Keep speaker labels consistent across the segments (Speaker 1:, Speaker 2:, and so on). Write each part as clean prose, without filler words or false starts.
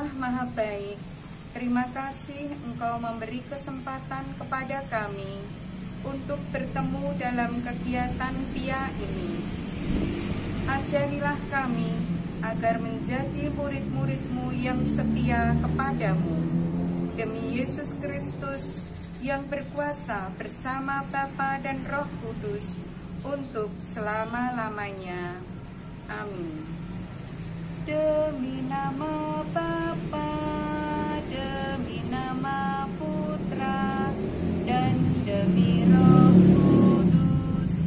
Speaker 1: Allah Maha Baik, terima kasih Engkau memberi kesempatan kepada kami untuk bertemu dalam kegiatan PIA ini. Ajarilah kami agar menjadi murid-murid-Mu yang setia kepadamu. Demi Yesus Kristus yang berkuasa bersama Bapa dan Roh Kudus untuk selama-lamanya. Amin. Demi nama Bapa, demi nama Putra, dan demi Roh Kudus.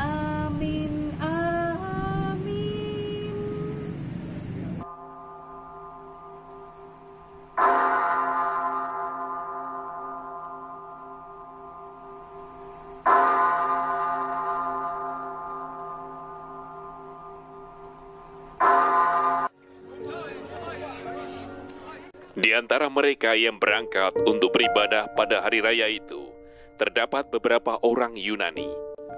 Speaker 1: Amin, amin.
Speaker 2: Di antara mereka yang berangkat untuk beribadah pada hari raya itu, terdapat beberapa orang Yunani.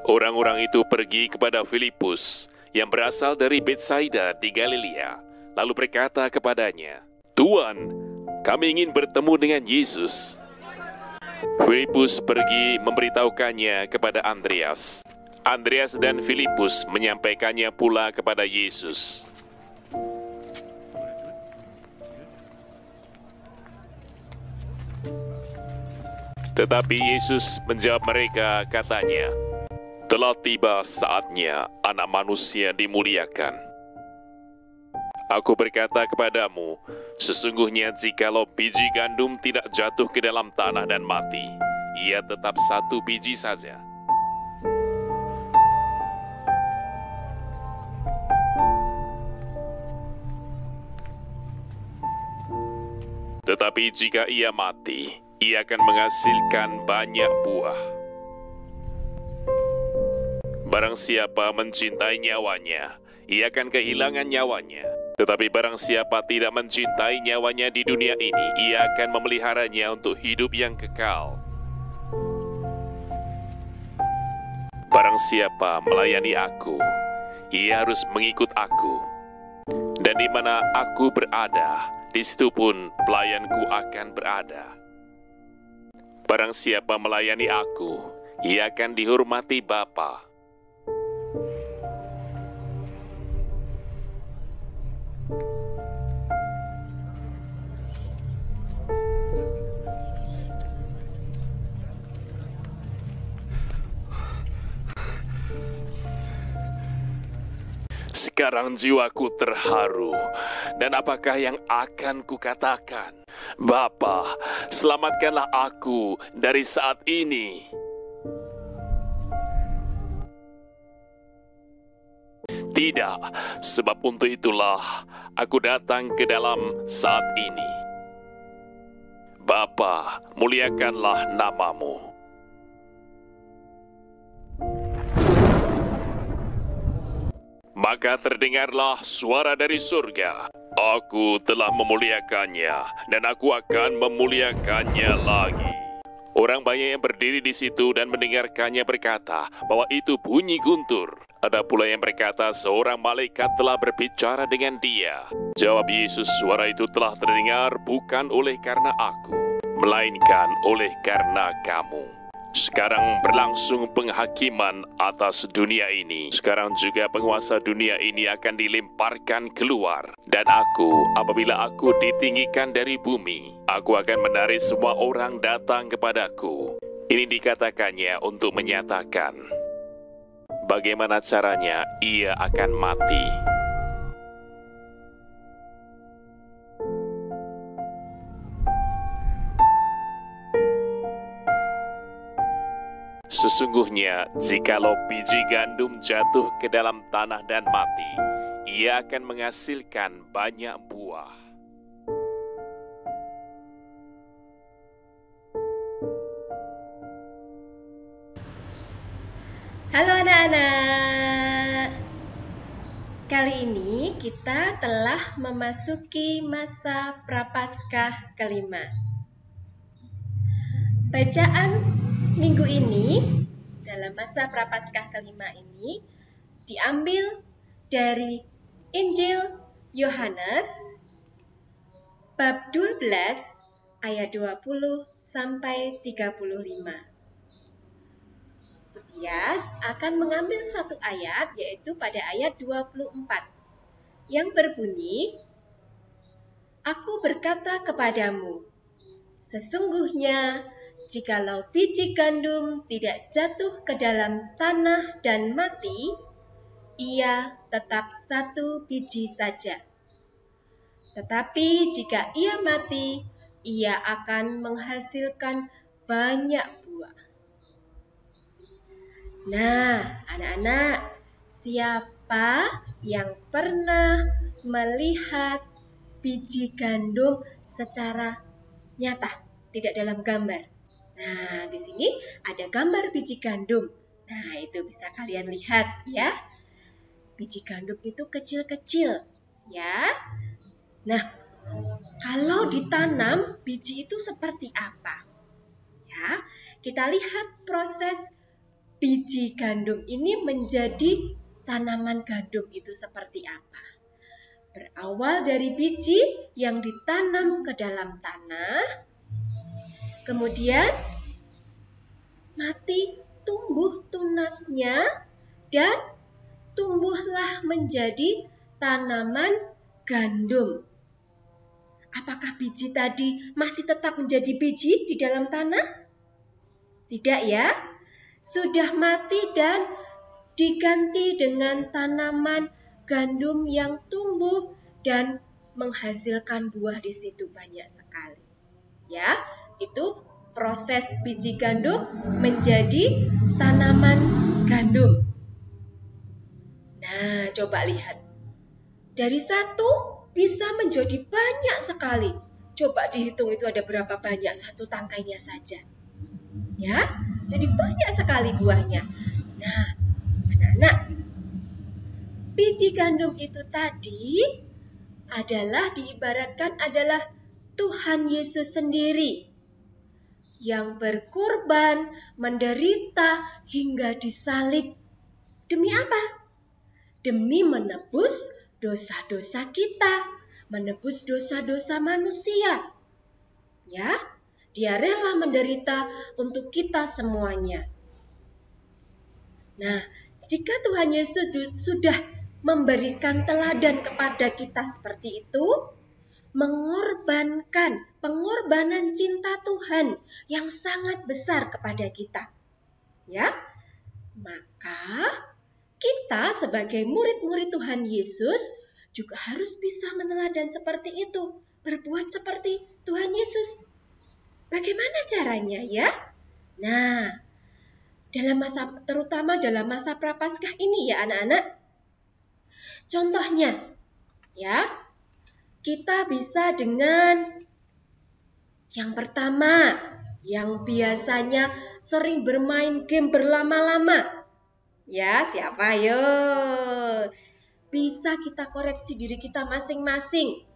Speaker 2: Orang-orang itu pergi kepada Filipus yang berasal dari Betsaida di Galilea, lalu berkata kepadanya, "Tuan, kami ingin bertemu dengan Yesus." Filipus pergi memberitahukannya kepada Andreas. Andreas dan Filipus menyampaikannya pula kepada Yesus. Tetapi Yesus menjawab mereka, katanya, "Telah tiba saatnya Anak Manusia dimuliakan. Aku berkata kepadamu, sesungguhnya jikalau biji gandum tidak jatuh ke dalam tanah dan mati, ia tetap satu biji saja. Tetapi jika ia mati, ia akan menghasilkan banyak buah. Barang siapa mencintai nyawanya, ia akan kehilangan nyawanya. Tetapi barang siapa tidak mencintai nyawanya di dunia ini, ia akan memeliharanya untuk hidup yang kekal. Barang siapa melayani aku, ia harus mengikut aku. Dan di mana aku berada, di situ pun pelayanku akan berada. Barang siapa melayani aku, ia akan dihormati Bapa. Sekarang jiwaku terharu, dan apakah yang akan kukatakan? Bapa, selamatkanlah aku dari saat ini. Tidak, sebab untuk itulah aku datang ke dalam saat ini. Bapa, muliakanlah namamu. Maka terdengarlah suara dari surga. Aku telah memuliakannya, dan aku akan memuliakannya lagi. Orang banyak yang berdiri di situ dan mendengarkannya berkata bahwa itu bunyi guntur. Ada pula yang berkata seorang malaikat telah berbicara dengan dia. Jawab Yesus, suara itu telah terdengar bukan oleh karena aku, melainkan oleh karena kamu. Sekarang berlangsung penghakiman atas dunia ini. Sekarang juga penguasa dunia ini akan dilemparkan keluar. Dan aku, apabila aku ditinggikan dari bumi, aku akan menarik semua orang datang kepadaku. Ini dikatakannya untuk menyatakan bagaimana caranya ia akan mati. Sesungguhnya, jikalau biji gandum jatuh ke dalam tanah dan mati, ia akan menghasilkan banyak buah.
Speaker 3: Halo anak-anak. Kali ini kita telah memasuki masa Prapaskah kelima. Bacaan minggu ini, dalam masa Prapaskah kelima ini, diambil dari Injil Yohanes bab 12 ayat 20 sampai 35. Matias akan mengambil satu ayat, yaitu pada ayat 24 yang berbunyi, Aku berkata kepadamu, sesungguhnya jikalau biji gandum tidak jatuh ke dalam tanah dan mati, ia tetap satu biji saja. Tetapi jika ia mati, ia akan menghasilkan banyak buah. Nah, anak-anak, siapa yang pernah melihat biji gandum secara nyata, tidak dalam gambar? Nah, di sini ada gambar biji gandum. Nah, itu bisa kalian lihat ya. Biji gandum itu kecil-kecil, ya. Nah, kalau ditanam, biji itu seperti apa? Ya, kita lihat proses biji gandum ini menjadi tanaman gandum itu seperti apa. Berawal dari biji yang ditanam ke dalam tanah, kemudian mati, tumbuh tunasnya, dan tumbuhlah menjadi tanaman gandum. Apakah biji tadi masih tetap menjadi biji di dalam tanah? Tidak ya, sudah mati dan diganti dengan tanaman gandum yang tumbuh dan menghasilkan buah di situ banyak sekali. Ya, itu proses biji gandum menjadi tanaman gandum. Nah, coba lihat. Dari satu bisa menjadi banyak sekali. Coba dihitung itu ada berapa banyak satu tangkainya saja. Ya, jadi banyak sekali buahnya. Nah, anak-anak, biji gandum itu tadi diibaratkan adalah Tuhan Yesus sendiri yang berkorban, menderita hingga disalib. Demi apa? Demi menebus dosa-dosa kita, menebus dosa-dosa manusia. Ya, Dia rela menderita untuk kita semuanya. Nah, jika Tuhan Yesus sudah memberikan teladan kepada kita seperti itu, pengorbanan cinta Tuhan yang sangat besar kepada kita. Ya, maka kita sebagai murid-murid Tuhan Yesus juga harus bisa meneladan seperti itu, berbuat seperti Tuhan Yesus. Bagaimana caranya ya? Nah, terutama dalam masa Prapaskah ini ya anak-anak. Contohnya, ya, kita bisa dengan yang pertama, yang biasanya sering bermain game berlama-lama. Ya, siapa yo? Bisa kita koreksi diri kita masing-masing.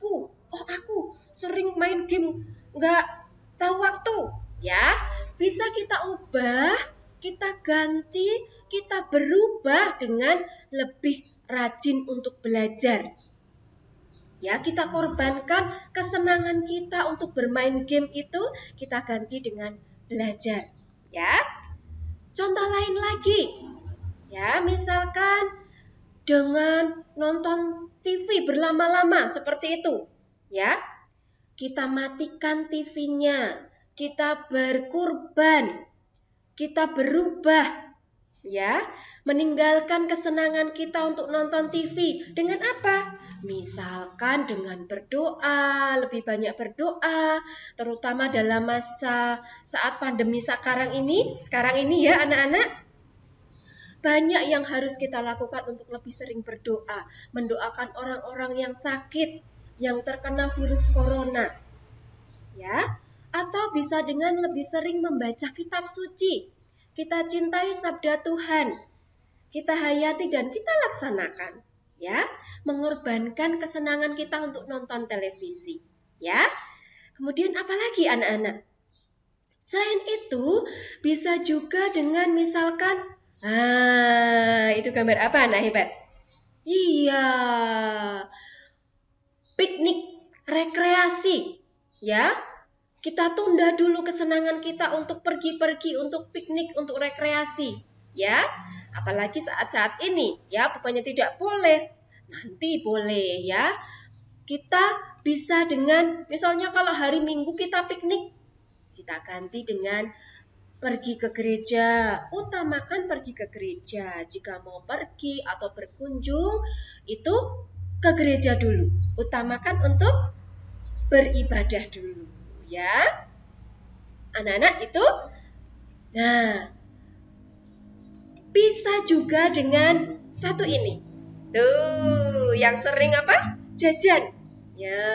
Speaker 3: Oh aku sering main game nggak tahu waktu. Ya, bisa kita ubah, kita ganti, kita berubah dengan lebih rajin untuk belajar. Ya, kita korbankan kesenangan kita untuk bermain game itu, kita ganti dengan belajar. Ya, contoh lain lagi. Ya, misalkan dengan nonton TV berlama-lama seperti itu. Ya, kita matikan TV-nya, kita berkorban, kita berubah, ya, meninggalkan kesenangan kita untuk nonton TV. Dengan apa? Misalkan dengan berdoa, lebih banyak berdoa, terutama dalam masa saat pandemi sekarang ini ya anak-anak. Banyak yang harus kita lakukan untuk lebih sering berdoa, mendoakan orang-orang yang sakit, yang terkena virus corona. Ya, atau bisa dengan lebih sering membaca kitab suci. Kita cintai sabda Tuhan. Kita hayati dan kita laksanakan. Ya, mengorbankan kesenangan kita untuk nonton televisi. Ya. Kemudian apalagi anak-anak? Selain itu, bisa juga dengan misalkan itu gambar apa anak hebat? Iya. Piknik rekreasi, ya. Kita tunda dulu kesenangan kita untuk pergi-pergi, untuk piknik, untuk rekreasi, ya. Apalagi saat-saat ini, ya, bukannya tidak boleh, nanti boleh, ya. Kita bisa dengan, misalnya kalau hari Minggu kita piknik, kita ganti dengan pergi ke gereja. Utamakan pergi ke gereja. Jika mau pergi atau berkunjung, itu ke gereja dulu. Utamakan untuk beribadah dulu, ya. Anak-anak itu, nah, bisa juga dengan satu ini. Tuh, yang sering apa? Jajan. Ya,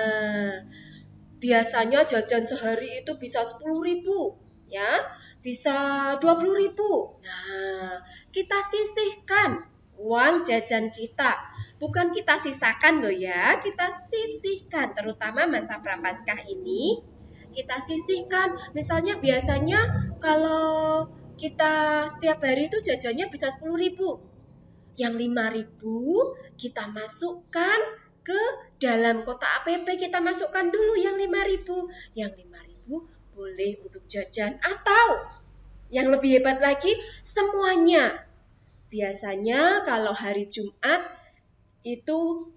Speaker 3: biasanya jajan sehari itu bisa 10.000, ya, bisa 20.000. Nah, kita sisihkan uang jajan kita. Bukan kita sisakan loh ya, kita sisihkan. Terutama masa Prapaskah ini, kita sisihkan. Misalnya biasanya kalau kita setiap hari itu jajannya bisa 10.000. Yang 5.000 kita masukkan ke dalam kotak APP, kita masukkan dulu yang 5.000. Yang 5.000 boleh untuk jajan, atau yang lebih hebat lagi, semuanya. Biasanya kalau hari Jumat itu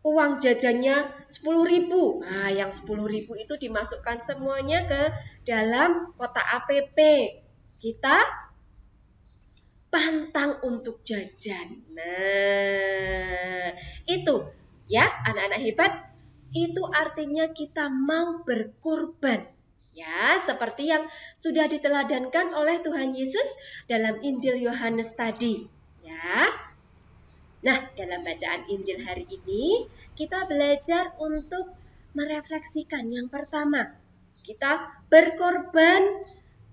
Speaker 3: uang jajannya 10.000. Nah, yang 10.000 itu dimasukkan semuanya ke dalam kotak APP. Kita pantang untuk jajan. Nah, itu ya anak-anak hebat, itu artinya kita mau berkorban. Ya, seperti yang sudah diteladankan oleh Tuhan Yesus dalam Injil Yohanes tadi. Ya. Nah, dalam bacaan Injil hari ini, kita belajar untuk merefleksikan. Yang pertama, kita berkorban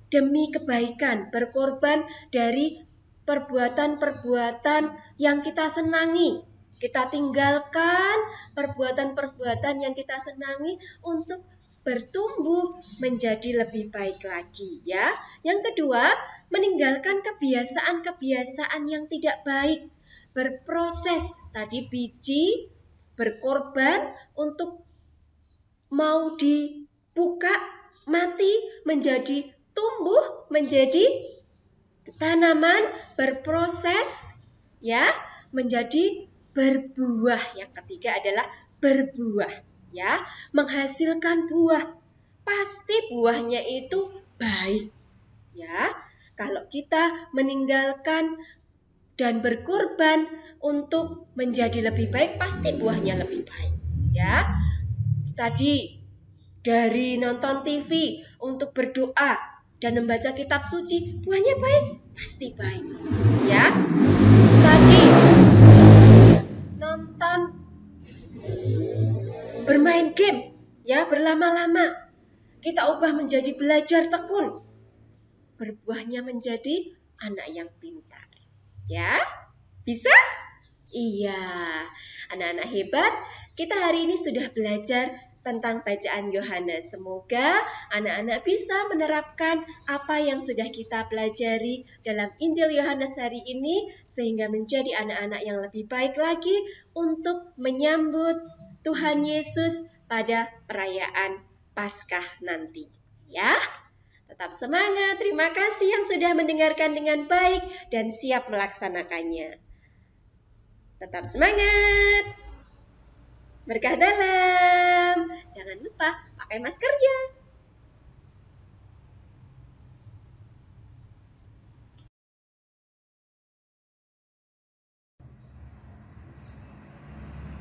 Speaker 3: demi kebaikan, berkorban dari perbuatan-perbuatan yang kita senangi. Kita tinggalkan perbuatan-perbuatan yang kita senangi untuk bertumbuh menjadi lebih baik lagi, ya. Yang kedua, meninggalkan kebiasaan-kebiasaan yang tidak baik. Berproses, tadi biji berkorban untuk mau dibuka, mati, menjadi tumbuh, menjadi tanaman, berproses, ya, menjadi berbuah. Yang ketiga adalah berbuah, ya, menghasilkan buah. Pasti buahnya itu baik, ya. Kalau kita meninggalkan dan berkorban untuk menjadi lebih baik, pasti buahnya lebih baik, ya. Tadi dari nonton TV untuk berdoa dan membaca kitab suci, buahnya baik, pasti baik, ya. Tadi nonton, bermain game, ya, berlama-lama, kita ubah menjadi belajar tekun, berbuahnya menjadi anak yang pintar. Ya, bisa? Iya, anak-anak hebat, kita hari ini sudah belajar tentang bacaan Yohanes. Semoga anak-anak bisa menerapkan apa yang sudah kita pelajari dalam Injil Yohanes hari ini, sehingga menjadi anak-anak yang lebih baik lagi untuk menyambut Tuhan Yesus pada perayaan Paskah nanti. Ya. Tetap semangat, terima kasih yang sudah mendengarkan dengan baik dan siap melaksanakannya. Tetap semangat, berkah dalam, jangan lupa pakai maskernya.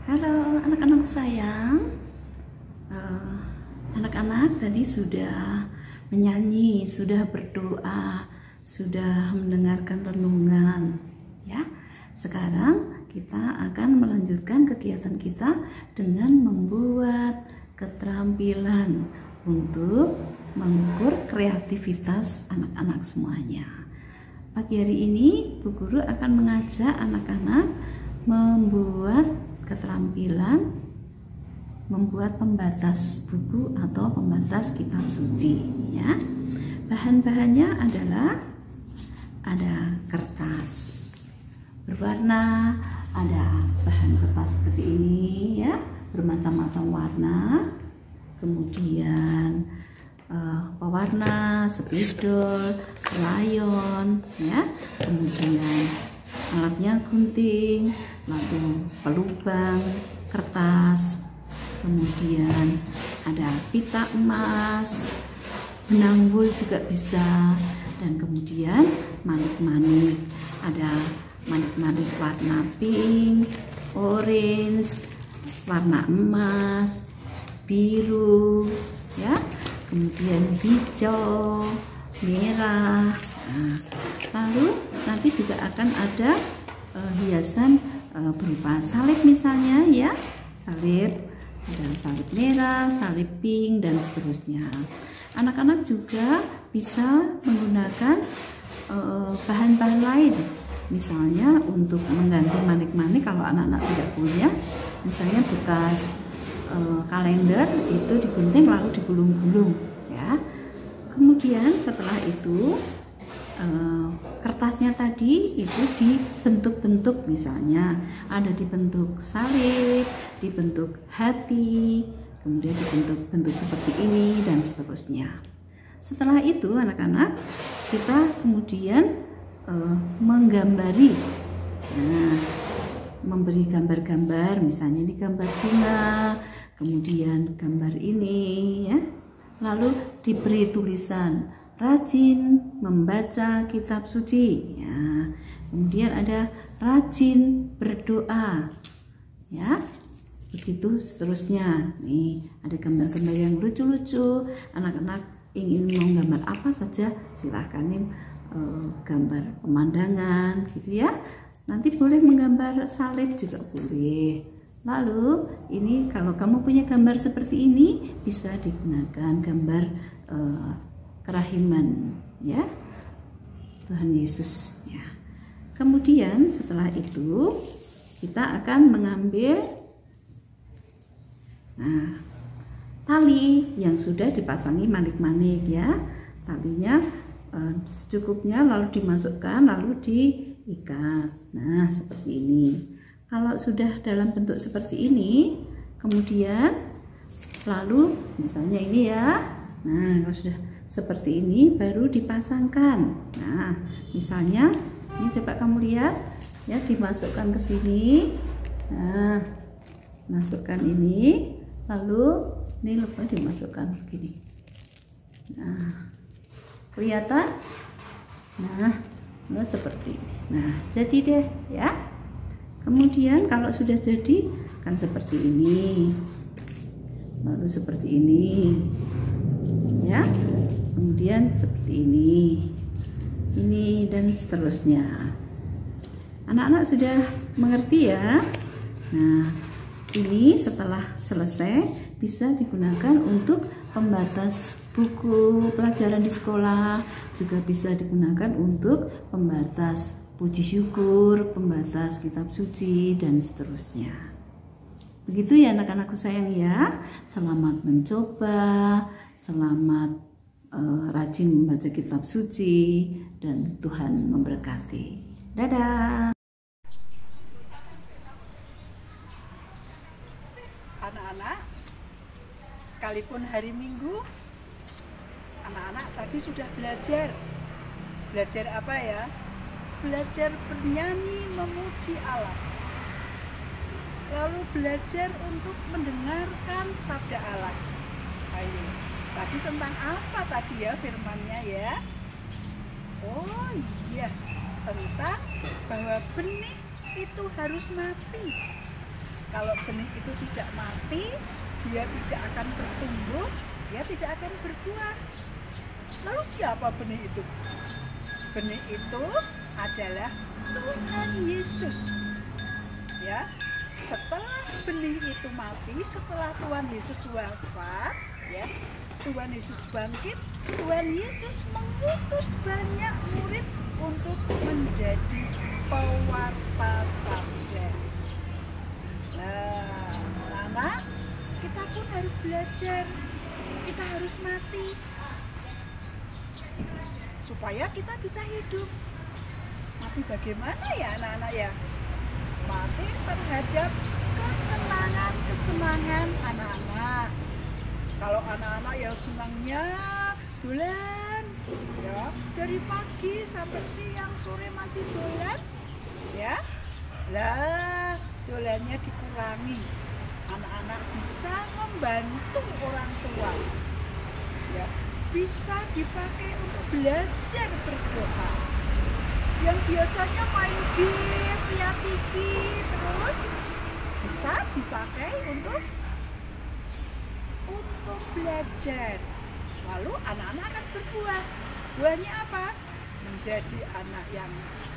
Speaker 4: Halo anak-anak sayang, anak-anak tadi sudah menyanyi, sudah berdoa, sudah mendengarkan renungan, ya. Sekarang kita akan melanjutkan kegiatan kita dengan membuat keterampilan untuk mengukur kreativitas anak-anak semuanya. Pagi hari ini Bu Guru akan mengajak anak-anak membuat keterampilan membuat pembatas buku atau pembatas kitab suci, ya. Bahan-bahannya adalah ada kertas berwarna, ada bahan kertas seperti ini, ya, bermacam-macam warna, kemudian pewarna, spidol, krayon, ya, kemudian alatnya gunting, lalu pelubang, kertas, kemudian ada pita emas, benang wool juga bisa, dan kemudian manik-manik, ada manik-manik warna pink, orange, warna emas, biru, ya, kemudian hijau, merah. Nah, lalu nanti juga akan ada hiasan berupa salib misalnya, ya, salib, ada salib merah, salib pink, dan seterusnya. Anak-anak juga bisa menggunakan bahan-bahan lain, misalnya untuk mengganti manik-manik kalau anak-anak tidak punya, misalnya bekas kalender itu digunting lalu digulung-gulung, ya. Kemudian setelah itu kertasnya tadi itu dibentuk-bentuk, misalnya ada dibentuk salib, dibentuk hati, kemudian dibentuk-bentuk seperti ini, dan seterusnya. Setelah itu anak-anak, kita kemudian menggambari, nah, memberi gambar-gambar, misalnya ini gambar bunga, kemudian gambar ini, ya, lalu diberi tulisan rajin membaca kitab suci, ya, kemudian ada rajin berdoa, ya, begitu seterusnya. Nih ada gambar-gambar yang lucu-lucu, anak-anak ingin menggambar apa saja silahkan nih, gambar pemandangan gitu, ya. Nanti boleh menggambar salib juga boleh. Lalu ini kalau kamu punya gambar seperti ini bisa digunakan gambar kerahiman, ya, Tuhan Yesus, ya. Kemudian setelah itu kita akan mengambil tali yang sudah dipasangi manik-manik, ya. Talinya secukupnya lalu dimasukkan lalu diikat. Nah, seperti ini. Kalau sudah dalam bentuk seperti ini, kemudian lalu misalnya ini, ya. Nah, kalau sudah seperti ini baru dipasangkan. Nah, misalnya ini coba kamu lihat, ya, dimasukkan ke sini. Nah, masukkan ini, lalu ini lupa dimasukkan begini. Nah, kelihatan? Nah, lalu seperti ini. Nah, jadi deh, ya. Kemudian kalau sudah jadi kan seperti ini, lalu seperti ini, ya. Kemudian seperti ini dan seterusnya. Anak-anak sudah mengerti, ya. Nah, ini setelah selesai bisa digunakan untuk pembatas buku pelajaran di sekolah, juga bisa digunakan untuk pembatas puji syukur, pembatas kitab suci, dan seterusnya. Begitu ya anak-anakku sayang, ya. Selamat mencoba, selamat rajin membaca kitab suci, dan Tuhan memberkati. Dadah.
Speaker 5: Anak-anak, sekalipun hari Minggu, anak-anak tadi sudah belajar apa, ya? Belajar bernyanyi memuji Allah, lalu belajar untuk mendengarkan sabda Allah. Ayo, tadi tentang apa tadi, ya, firmannya, ya? Oh iya, tentang bahwa benih itu harus mati. Kalau benih itu tidak mati, dia tidak akan bertumbuh, dia tidak akan berbuah. Lalu siapa benih itu? Benih itu adalah Tuhan Yesus, ya. Setelah benih itu mati, setelah Tuhan Yesus wafat, ya, Tuhan Yesus bangkit, Tuhan Yesus mengutus banyak murid untuk menjadi pewarta sabda. Nah, anak, kita pun harus belajar, kita harus mati supaya kita bisa hidup. Mati bagaimana, ya anak-anak, ya? Mati terhadap kesenangan kesenangan anak-anak. Kalau anak-anak ya senangnya dolan, ya dari pagi sampai siang sore masih dolan, ya. Lah, dolannya dikurangi. Anak-anak bisa membantu orang tua, ya. Bisa dipakai untuk belajar berdoa. Yang biasanya main game, lihat TV, terus bisa dipakai untuk belajar. Lalu anak-anak akan berbuah. Buahnya apa? Menjadi anak yang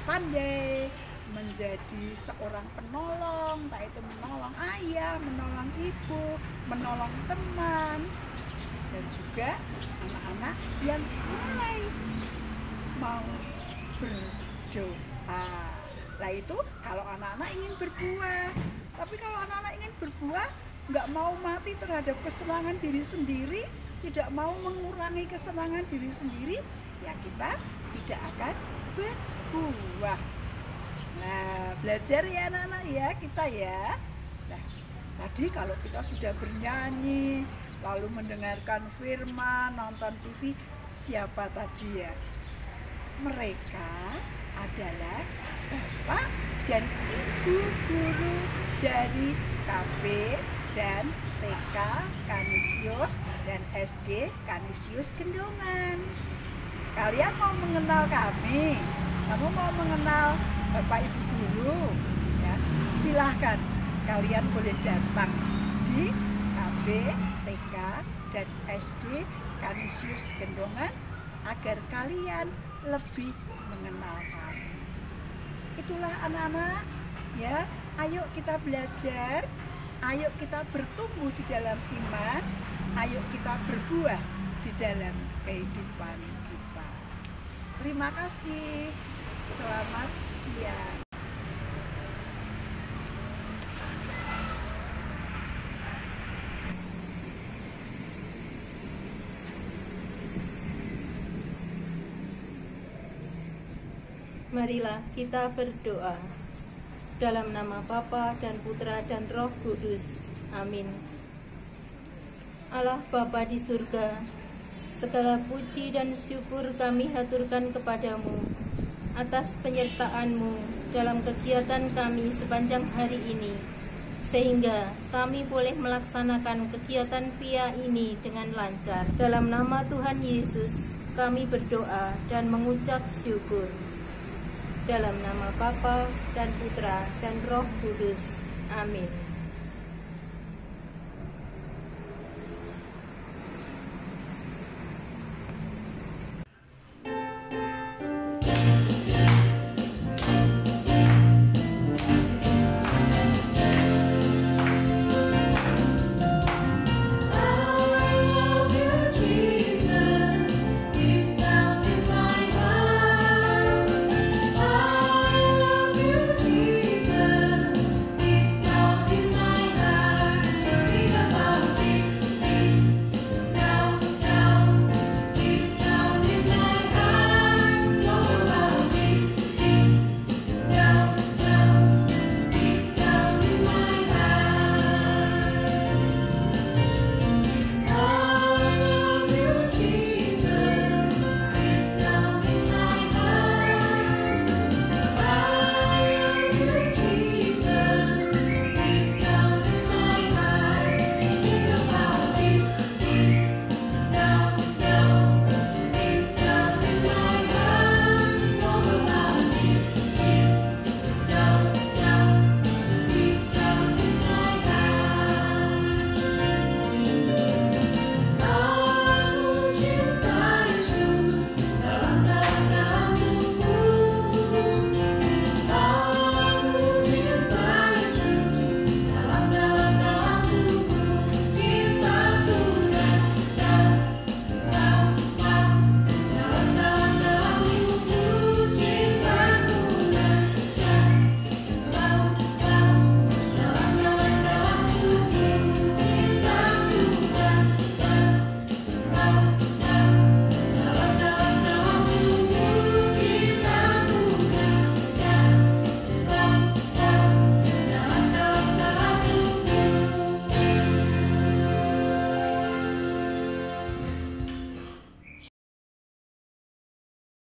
Speaker 5: pandai, menjadi seorang penolong, entah itu menolong ayah, menolong ibu, menolong teman, dan juga anak-anak yang mulai mau berdoa. Nah itu kalau anak-anak ingin berbuah. Tapi kalau anak-anak ingin berbuah, nggak mau mati terhadap kesenangan diri sendiri, tidak mau mengurangi kesenangan diri sendiri, ya kita tidak akan berbuah. Nah, belajar ya anak-anak ya, kita ya. Nah, tadi kalau kita sudah bernyanyi, lalu mendengarkan firman, nonton TV, siapa tadi ya? Mereka adalah Bapak dan Ibu guru dari KB dan TK Kanisius dan SD Kanisius Gendongan. Kalian mau mengenal kami? Kamu mau mengenal Bapak Ibu guru? Ya, silahkan kalian boleh datang di KB, TK, dan SD Kanisius Gendongan agar kalian lebih mengenal kami. Itulah anak-anak, ya. Ayo kita belajar, ayo kita bertumbuh di dalam iman, ayo kita berbuah di dalam kehidupan kita. Terima kasih. Selamat siang.
Speaker 6: Marilah kita berdoa. Dalam nama Bapa dan Putra dan Roh Kudus. Amin. Allah Bapa di surga, segala puji dan syukur kami haturkan kepadamu atas penyertaan-Mu dalam kegiatan kami sepanjang hari ini, sehingga kami boleh melaksanakan kegiatan PIA ini dengan lancar. Dalam nama Tuhan Yesus, kami berdoa dan mengucap syukur. Dalam nama Bapa dan Putra dan Roh Kudus. Amin.